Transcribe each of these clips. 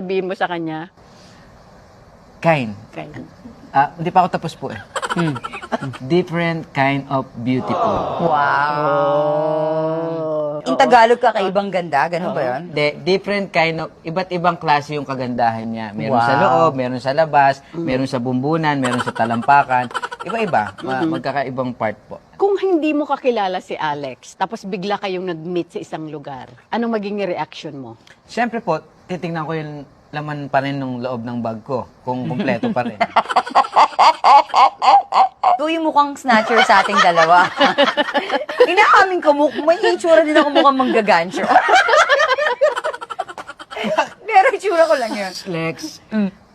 Sabihin mo sa kanya. Kind. Kind. Hindi pa ako tapos po eh. Different kind of beautiful. Wow. In Tagalog, kakaibang ganda. Ganun ba yun? Different kind of, iba't ibang klase yung kagandahan niya. Meron sa Wow. loob, meron sa labas, meron sa bumbunan, meron sa talampakan. Iba-iba. Magkakaibang part po. Kung hindi mo kakilala si Alex, tapos bigla kayong nag-meet sa isang lugar, anong magiging reaction mo? Siyempre po, titingnan ko yung laman pa rin ng loob ng bag ko. Kung kumpleto pa rin. Ito yung mukhang snatcher sa ating dalawa. Inaamin ko, may itsura din ako mukhang manggagancho. Pero itsura ko lang yun. Lex,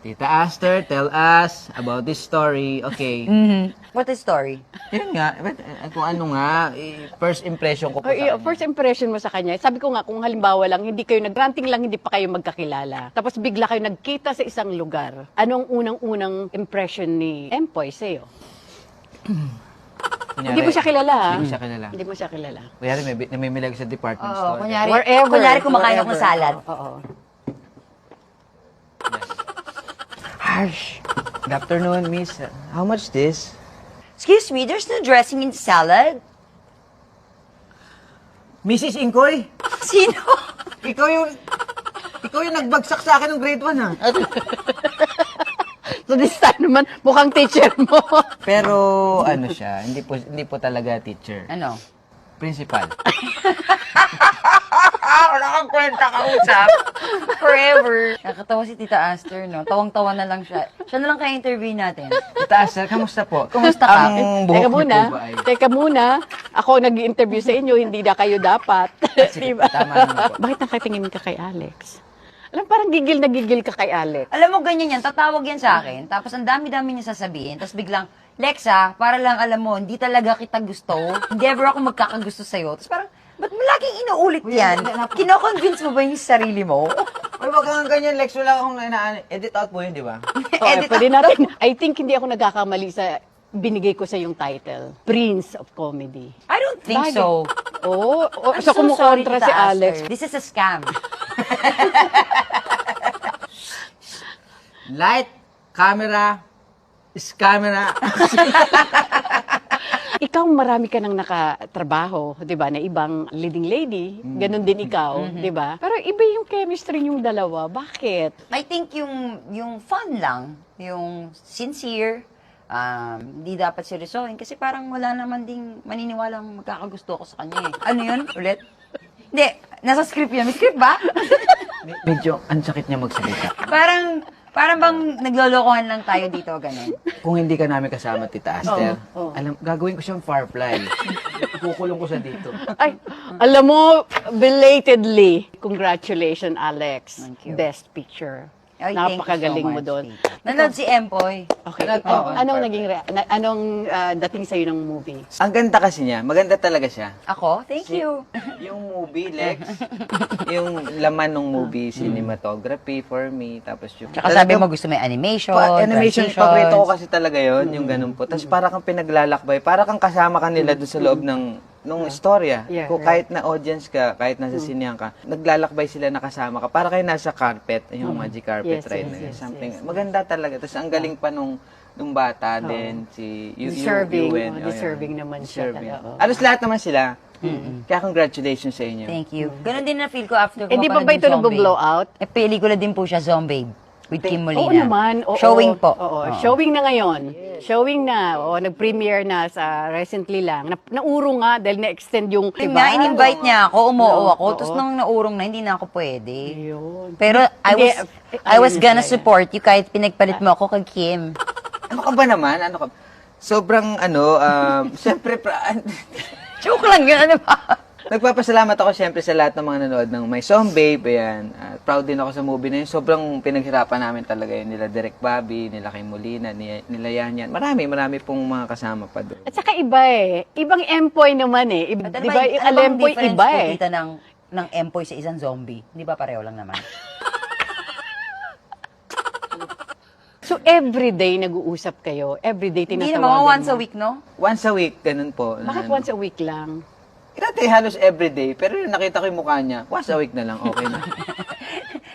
Tita Aster, tell us about this story. Okay. What is story? Yun nga, kung ano nga, first impression ko po sa kanya. First impression mo sa kanya, sabi ko nga, kung halimbawa lang, hindi kayo nag-ranting lang, hindi pa kayo magkakilala. Tapos bigla kayo nagkita sa isang lugar. Anong unang-unang impression ni Empoy sa'yo? Kunyari, Hindi mo siya kilala, ha? Hindi ko siya kilala. Hindi mo siya kilala. Kunyari, may namimilag sa department Oo, store. kunyari kumakain ako ng wherever. salad. Oo. Harsh. Good afternoon, miss. How much this? Excuse me, there's no dressing in salad? Mrs. Inkoy, Sino? ikaw yung nagbagsak sa akin ng grade 1, ha? So this time naman, mukhang teacher mo. Pero, ano siya, hindi po talaga teacher. Ano? Principal. Wala kang kwenta kausap. Forever. Nakakatawa si Tita Aster, no? Tawang-tawa na lang siya. Siya na lang kaya interview natin. Tita Aster, kamusta po? Kumusta ka? Ang buhok niyo po ba ay... Teka muna. Ako nag-interview sa inyo, hindi na kayo dapat. Sige, Diba? tama naman po. Bakit nakatingin ka kay Alex? Alam, parang gigil na gigil ka kay Alex. Alam mo, ganyan yan. Tatawag yan sa akin. Tapos ang dami-dami niya sasabihin. Tapos biglang, Lexa, para lang alam mo, hindi talaga kita gusto. Hindi ever ako magkakagusto sa'yo. Tapos parang, ba't mo laging inuulit yan? Kino-convince mo ba yung sarili mo? Ay, wag kang ganyan, Lex. Wala akong edit out po yun, di ba? Okay, pwede natin. I think hindi ako nagkakamali sa binigay ko sa yung title. Prince of Comedy. I don't think Bagay. so. Oo. I'm So, so sorry, kumukontra Tita si Alex. Aster. This is a scam. Light, camera, is camera. Ikaw, marami ka nang nakatrabaho, di ba, na ibang leading lady. Ganon din ikaw, di ba? Pero iba yung chemistry niyong dalawa. Bakit? I think yung fun lang, yung sincere, hindi dapat seryosohin kasi parang wala naman ding maniniwalang magkakagusto ako sa kanya eh. Ano yun? Ulit? Hindi, nasa script yun. May script ba? Medyo, ang sakit niya magsalita. Parang bang naglolokohan lang tayo dito, ganun. Kung hindi ka namin kasama, Tita Aster, Oo. gagawin ko siyang firefly. Kukulong ko siya dito. Ay, alam mo, belatedly, congratulations, Alex. Thank you. Best picture. Ay, thank you Napakagaling so mo much, doon. Tita. Nanood si Empoy. Okay. Oo. Anong naging anong dating sa'yo ng movie? Ang ganda kasi niya, maganda talaga siya. Ako? Thank you. Yung movie, Lex, yung laman ng movie, cinematography for me, tapos yung... Tsaka sabi mo gusto may animation, Animation, transitions. paborito ko kasi talaga yon yung ganun po. Tapos para kang pinaglalakbay, para kang kasama kanila doon sa loob nung istorya. Yeah, Kung right. kahit na audience ka, kahit nasa sinehan ka, naglalakbay sila nakasama ka. Para kayo nasa carpet, yung magic carpet Yes, ride yes, na yun. yes, Something, yes. maganda talaga. Tapos ang galing pa nung bata din, si Deserving, Yuen. Oh, deserving yeah. naman siya Deserving. talaga, oo. Alos lahat naman sila. Kaya congratulations sa inyo. Thank you. Ganon din na feel ko after ko Eh, di ba mapanood ba yung ito Zombie. nag-blow out? Eh, pelikula din po siya, Zombie. With Kim Molina. Oo naman. Oo, Showing po. Oo, showing na ngayon. Showing na. Oo, nag-premiere na sa recently lang. Naurong nga dahil na-extend yung... Yun nga, in-invite niya ako, umuo ako. Oo. Tapos nung naurong na, hindi na ako pwede. Ayun. Pero Hindi, I was gonna yeah. support you kahit pinagpalit mo ako kay Kim. Ano ka ba naman? Ano ka? Sobrang siyempre, Joke lang yun, ano ba? nagpapasalamat ako siyempre sa lahat ng mga nanood ng My Song Babe. Ayan. Proud din ako sa movie na yun. Sobrang pinaghirapan namin talaga yun. Nila Direk Bobby, nila Kim Molina, nila Yan. Marami pong mga kasama pa doon. At saka iba eh. Ibang Empoy naman eh. At Di ba? Yung Alempoy iba eh. Kita ng Empoy sa isang zombie? Di ba pareho lang naman? So everyday nag-uusap kayo. Everyday Hindi tinatawagan naman, once mo. a week, no? Once a week, ganun po. Bakit once a week lang? Dati halos everyday, pero yung nakita ko yung mukha niya, once a week na lang, okay na.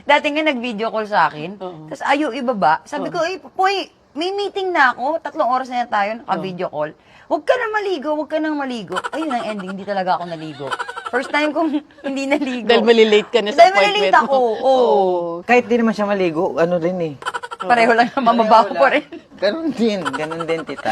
Dati nga nag-video call sa akin, tapos ayaw ibaba. Sabi ko, Poy, may meeting na ako, 3 oras na tayo, naka-video call. Huwag ka nang maligo. Ayun ang ending, hindi talaga ako naligo. First time kong hindi naligo. Dahil malilate ka na sa Dahil appointment malilate ako, mo. oo. Kahit di naman siya maligo, ano rin eh. Pareho lang naman, mabaho pa rin. Ganun din, tita.